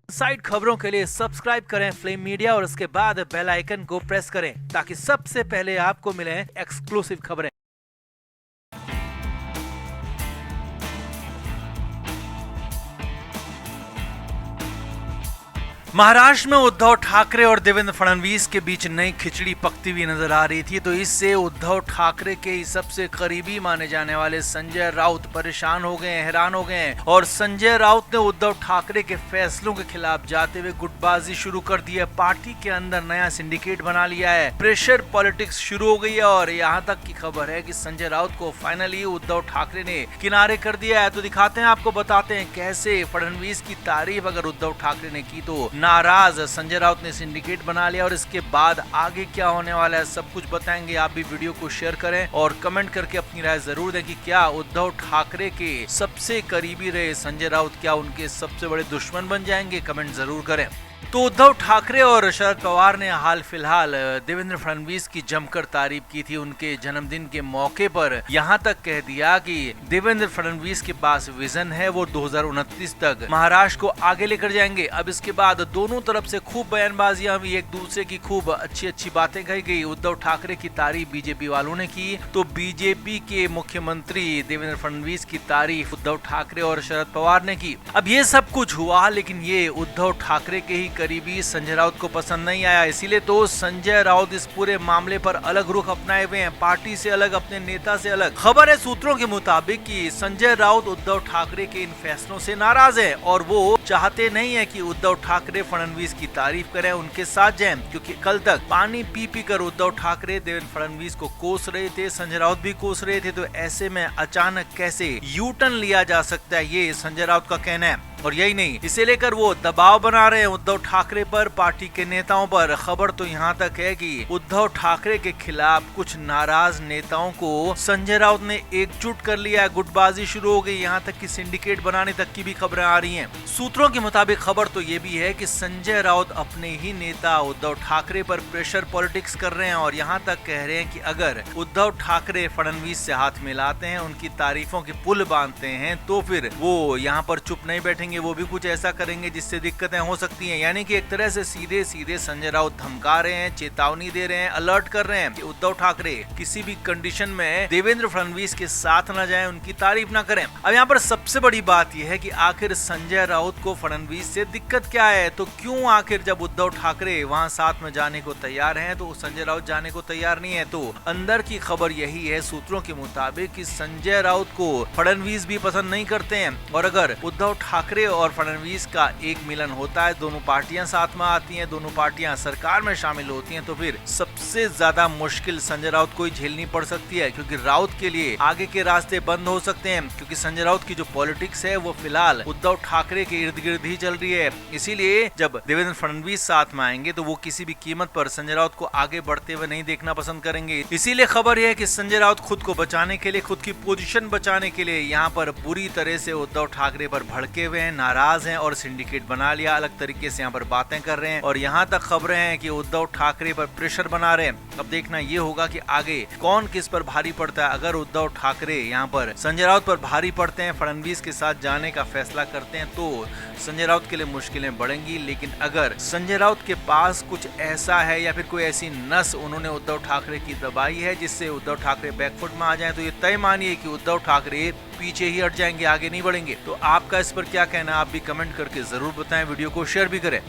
Side खबरों के लिए सब्सक्राइब करें फ्लेम मीडिया और उसके बाद बेल आइकन को प्रेस करें ताकि सबसे पहले आपको मिले एक्सक्लूसिव खबरें। महाराष्ट्र में उद्धव ठाकरे और देवेंद्र फडणवीस के बीच नई खिचड़ी पकती हुई नजर आ रही थी, तो इससे उद्धव ठाकरे के सबसे करीबी माने जाने वाले संजय राउत परेशान हो गए, हैरान हो गए और संजय राउत ने उद्धव ठाकरे के फैसलों के खिलाफ जाते हुए गुटबाजी शुरू कर दी है। पार्टी के अंदर नया सिंडिकेट बना लिया है, प्रेशर पॉलिटिक्स शुरू हो गई है और यहाँ तक की खबर है कि संजय राउत को फाइनली उद्धव ठाकरे ने किनारे कर दिया है। तो दिखाते हैं, आपको बताते हैं कैसे फडणवीस की तारीफ अगर उद्धव ठाकरे ने की तो नाराज संजय राउत ने सिंडिकेट बना लिया और इसके बाद आगे क्या होने वाला है सब कुछ बताएंगे। आप भी वीडियो को शेयर करें और कमेंट करके अपनी राय जरूर दें कि क्या उद्धव ठाकरे के सबसे करीबी रहे संजय राउत क्या उनके सबसे बड़े दुश्मन बन जाएंगे, कमेंट जरूर करें। तो उद्धव ठाकरे और शरद पवार ने हाल फिलहाल देवेंद्र फडणवीस की जमकर तारीफ की थी उनके जन्मदिन के मौके पर। यहां तक कह दिया कि देवेंद्र फडणवीस के पास विजन है, वो 2029 तक महाराष्ट्र को आगे लेकर जाएंगे। अब इसके बाद दोनों तरफ से खूब बयानबाजियां हुई, एक दूसरे की खूब अच्छी बातें कही गई। उद्धव ठाकरे की तारीफ बीजेपी वालों ने की तो बीजेपी के मुख्यमंत्री देवेंद्र फडणवीस की तारीफ उद्धव ठाकरे और शरद पवार ने की। अब ये सब कुछ हुआ, लेकिन ये उद्धव ठाकरे के ही करीबी संजय राउत को पसंद नहीं आया, इसीलिए तो संजय राउत इस पूरे मामले पर अलग रुख अपनाए हुए हैं, पार्टी से अलग, अपने नेता से अलग। खबर है सूत्रों के मुताबिक कि संजय राउत उद्धव ठाकरे के इन फैसलों से नाराज है और वो चाहते नहीं है कि उद्धव ठाकरे फडणवीस की तारीफ करें, उनके साथ जाएं, क्योंकि कल तक पानी पी कर उद्धव ठाकरे देवेंद्र फडणवीस को कोस रहे थे, संजय राउत भी कोस रहे थे। तो ऐसे में अचानक कैसे यू टर्न लिया जा सकता है, ये संजय राउत का कहना है। और यही नहीं, इसे लेकर वो दबाव बना रहे हैं उद्धव ठाकरे पर, पार्टी के नेताओं पर। खबर तो यहाँ तक है कि उद्धव ठाकरे के खिलाफ कुछ नाराज नेताओं को संजय राउत ने एकजुट कर लिया है, गुटबाजी शुरू हो गई, यहाँ तक कि सिंडिकेट बनाने तक की भी खबरें आ रही हैं। सूत्रों के मुताबिक खबर तो ये भी है कि संजय राउत अपने ही नेता उद्धव ठाकरे पर प्रेशर पॉलिटिक्स कर रहे हैं और यहाँ तक कह रहे हैं कि अगर उद्धव ठाकरे फडणवीस से हाथ मिलाते हैं, उनकी तारीफों के पुल बांधते हैं, तो फिर वो यहाँ पर चुप नहीं बैठेंगे, वो भी कुछ ऐसा करेंगे जिससे दिक्कतें हो सकती हैं। यानी कि एक तरह से सीधे संजय राउत धमका रहे हैं, चेतावनी दे रहे हैं, अलर्ट कर रहे हैं कि उद्धव ठाकरे किसी भी कंडीशन में देवेंद्र फडणवीस के साथ न जाएं, उनकी तारीफ न करें। अब यहाँ पर सबसे बड़ी बात यह है कि आखिर संजय राउत को फडणवीस से दिक्कत क्या है, तो क्यों आखिर जब उद्धव ठाकरे वहाँ साथ में जाने को तैयार हैं तो संजय राउत जाने को तैयार नहीं है। तो अंदर की खबर यही है सूत्रों के मुताबिक कि संजय राउत को फडणवीस भी पसंद नहीं करते हैं और अगर उद्धव ठाकरे और फडणवीस का एक मिलन होता है, दोनों पार्टियां साथ में आती हैं, दोनों पार्टियां सरकार में शामिल होती हैं, तो फिर सबसे ज्यादा मुश्किल संजय राउत को ही झेलनी पड़ सकती है, क्योंकि राउत के लिए आगे के रास्ते बंद हो सकते हैं, क्योंकि संजय राउत की जो पॉलिटिक्स है वो फिलहाल उद्धव ठाकरे के इर्द गिर्द ही चल रही है। इसीलिए जब देवेंद्र फडणवीस साथ में आएंगे तो वो किसी भी कीमत पर संजय राउत को आगे बढ़ते हुए नहीं देखना पसंद करेंगे। इसीलिए खबर यह है कि संजय राउत खुद को बचाने के लिए, खुद की पोजीशन बचाने के लिए यहाँ पर बुरी तरह से उद्धव ठाकरे पर भड़के हुए हैं, नाराज हैं और सिंडिकेट बना लिया, अलग तरीके से यहाँ पर बातें कर रहे हैं और यहाँ तक खबरें हैं कि उद्धव ठाकरे पर प्रेशर बना रहे हैं। अब देखना ये होगा कि आगे कौन किस पर भारी पड़ता है। अगर उद्धव ठाकरे यहाँ पर संजय राउत पर भारी पड़ते हैं, फडणवीस के साथ जाने का फैसला करते हैं, तो संजय राउत के लिए मुश्किलें बढ़ेंगी। लेकिन अगर संजय राउत के पास कुछ ऐसा है या फिर कोई ऐसी नस उन्होंने उद्धव ठाकरे की दबाई है जिससे उद्धव ठाकरे बैकफुट में आ जाए, तो ये तय मानिए कि उद्धव ठाकरे पीछे ही हट जाएंगे, आगे नहीं बढ़ेंगे। तो आपका इस पर क्या कहना, आप भी कमेंट करके जरूर बताएं, वीडियो को शेयर भी करें।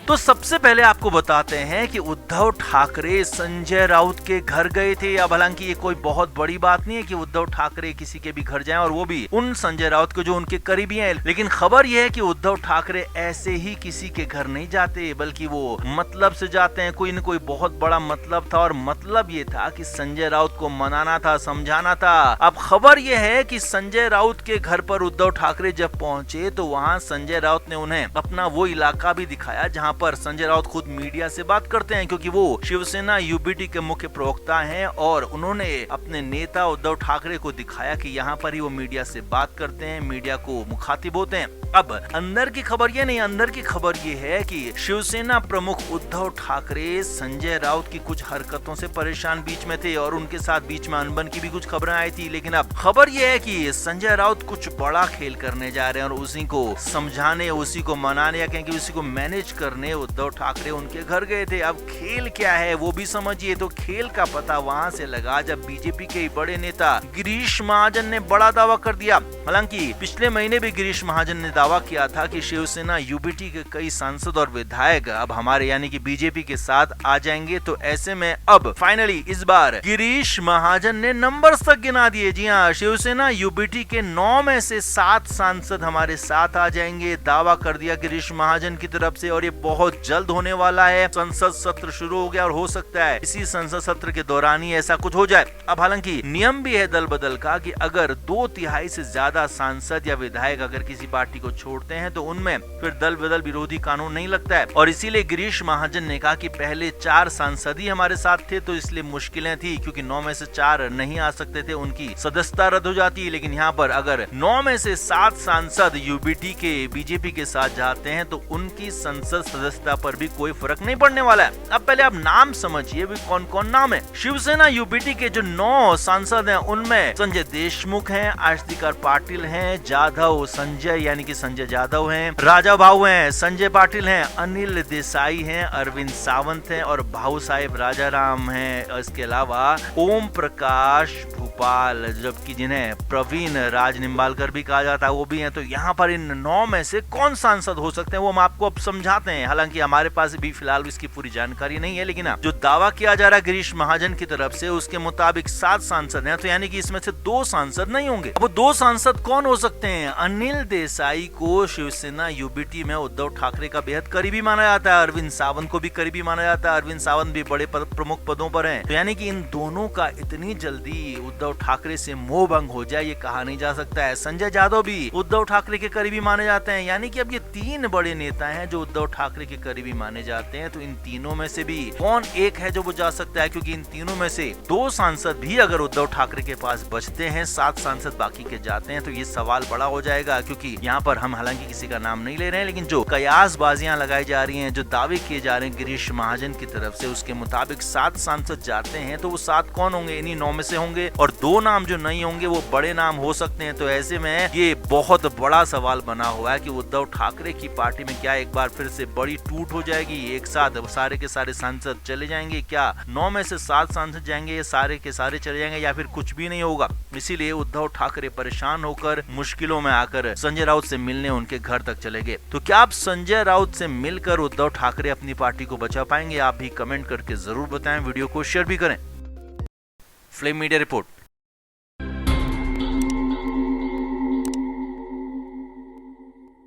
तो सबसे पहले आपको बताते हैं कि उद्धव ठाकरे संजय राउत के घर गए थे। अब हालांकि ये कोई बहुत बड़ी बात नहीं है कि उद्धव ठाकरे किसी के भी घर जाएं और वो भी उन संजय राउत को जो उनके करीबी हैं, लेकिन खबर ये है कि उद्धव ठाकरे ऐसे ही किसी के घर नहीं जाते, बल्कि वो मतलब से जाते हैं। कोई न कोई बहुत बड़ा मतलब था और मतलब ये था कि संजय राउत को मनाना था, समझाना था। अब खबर ये है कि संजय राउत के घर पर उद्धव ठाकरे जब पहुंचे तो वहाँ संजय राउत ने उन्हें अपना वो इलाका भी दिखाया जहाँ यहाँ पर संजय राउत खुद मीडिया से बात करते हैं, क्योंकि वो शिवसेना यूबीटी के मुख्य प्रवक्ता हैं और उन्होंने अपने नेता उद्धव ठाकरे को दिखाया कि यहाँ पर ही वो मीडिया से बात करते हैं, मीडिया को मुखातिब होते हैं। अब अंदर की खबर ये नहीं, अंदर की खबर ये है कि शिवसेना प्रमुख उद्धव ठाकरे संजय राउत की कुछ हरकतों से परेशान बीच में थे और उनके साथ बीच में अनबन की भी कुछ खबरें आई थी। लेकिन अब खबर ये है कि संजय राउत कुछ बड़ा खेल करने जा रहे हैं और उसी को समझाने, उसी को मनाने या कहें कि उसी को मैनेज करने उद्धव ठाकरे उनके घर गए थे। अब खेल क्या है वो भी समझिए। तो खेल का पता वहां से लगा जब बीजेपी के बड़े नेता गिरीश महाजन ने बड़ा दावा कर दिया। हालांकि पिछले महीने भी गिरीश महाजन ने दावा किया था कि शिवसेना यूबीटी के कई सांसद और विधायक अब हमारे यानी कि बीजेपी के साथ आ जाएंगे। तो ऐसे में अब फाइनली इस बार गिरीश महाजन ने नंबर्स तक गिना दिए। जी हाँ, शिवसेना यूबीटी के 9 में से 7 सांसद हमारे साथ आ जाएंगे, दावा कर दिया गिरीश महाजन की तरफ से। और ये बहुत जल्द होने वाला है। संसद सत्र शुरू हो गया और हो सकता है इसी संसद सत्र के दौरान ही ऐसा कुछ हो जाए। अब हालांकि नियम भी है दल बदल का कि अगर 2/3 से ज्यादा सांसद या विधायक अगर किसी पार्टी को छोड़ते हैं तो उनमें फिर दल बदल विरोधी कानून नहीं लगता है। और इसीलिए गिरीश महाजन ने कहा कि पहले 4 सांसद ही हमारे साथ थे तो इसलिए मुश्किलें थी, क्योंकि 9 में से 4 नहीं आ सकते थे, उनकी सदस्यता रद्द हो जाती है। लेकिन यहाँ पर अगर 9 में से 7 सांसद यूबीटी के बीजेपी के साथ जाते हैं तो उनकी संसद सदस्यता पर भी कोई फर्क नहीं पड़ने वाला है। अब पहले आप नाम समझिए भी कौन कौन नाम है। शिवसेना यूबीटी के जो 9 सांसद हैं उनमें संजय देशमुख हैं, आशुतोष पाटिल हैं, जाधव संजय यानी कि संजय जाधव हैं, राजा भाऊ हैं, संजय पाटिल हैं, अनिल देसाई हैं, अरविंद सावंत हैं और भाऊ साहेब राजाराम हैं। इसके अलावा ओम प्रकाश भूपाल, जबकि जिन्हें प्रवीण राज निम्बालकर भी कहा जाता है वो भी हैं। तो यहाँ पर इन 9 में से कौन सांसद हो सकते हैं वो हम आपको अब समझाते हैं। हालांकि हमारे पास भी फिलहाल इसकी पूरी जानकारी नहीं है, लेकिन जो दावा किया जा रहा है गिरीश महाजन की तरफ से उसके मुताबिक 7 सांसद हैं। तो यानी कि इसमें से 2 सांसद नहीं होंगे। वो 2 सांसद कौन हो सकते हैं? अनिल देसाई को शिवसेना यूबीटी में उद्धव ठाकरे का बेहद करीबी माना जाता है, अरविंद सावंत को भी करीबी माना जाता है, अरविंद सावंत भी बड़े प्रमुख पदों पर हैं। तो यानी कि इन दोनों का इतनी जल्दी उद्धव ठाकरे से मोह भंग हो जाए ये कहा नहीं जा सकता है। संजय जाधव भी उद्धव ठाकरे के करीबी माने जाते हैं। यानी कि अब ये 3 बड़े नेता हैं जो उद्धव ठाकरे के करीबी माने जाते हैं। तो इन तीनों में से भी कौन एक है जो वो जा सकता है, क्योंकि इन तीनों में से 2 सांसद भी अगर उद्धव ठाकरे के पास बचते हैं, 7 सांसद बाकी के जाते हैं, तो ये सवाल बड़ा हो जाएगा। क्योंकि यहाँ पर हम हालांकि किसी का नाम नहीं ले रहे हैं, लेकिन जो कयासबाजियां लगाई जा रही हैं, जो दावे किए जा रहे हैं गिरीश महाजन की तरफ से, उसके मुताबिक 7 सांसद जाते हैं। तो वो 7 कौन होंगे? इन्हीं 9 में से होंगे और 2 नाम जो नहीं होंगे वो बड़े नाम हो सकते हैं। तो ऐसे में ये बहुत बड़ा सवाल बना हुआ है कि उद्धव ठाकरे की पार्टी में क्या एक बार फिर से बड़ी टूट हो जाएगी, एक साथ सारे के सारे सांसद चले जाएंगे? क्या 9 में से 7 सांसद जाएंगे, ये सारे के सारे चले जाएंगे, या फिर कुछ भी नहीं होगा? इसीलिए उद्धव ठाकरे परेशान होकर मुश्किलों में आकर संजय राउत से मिलने उनके घर तक चले गए। तो क्या आप संजय राउत से मिलकर उद्धव ठाकरे अपनी पार्टी को बचा पाएंगे? आप भी कमेंट करके जरूर बताएं, वीडियो को शेयर भी करें। Flame media report.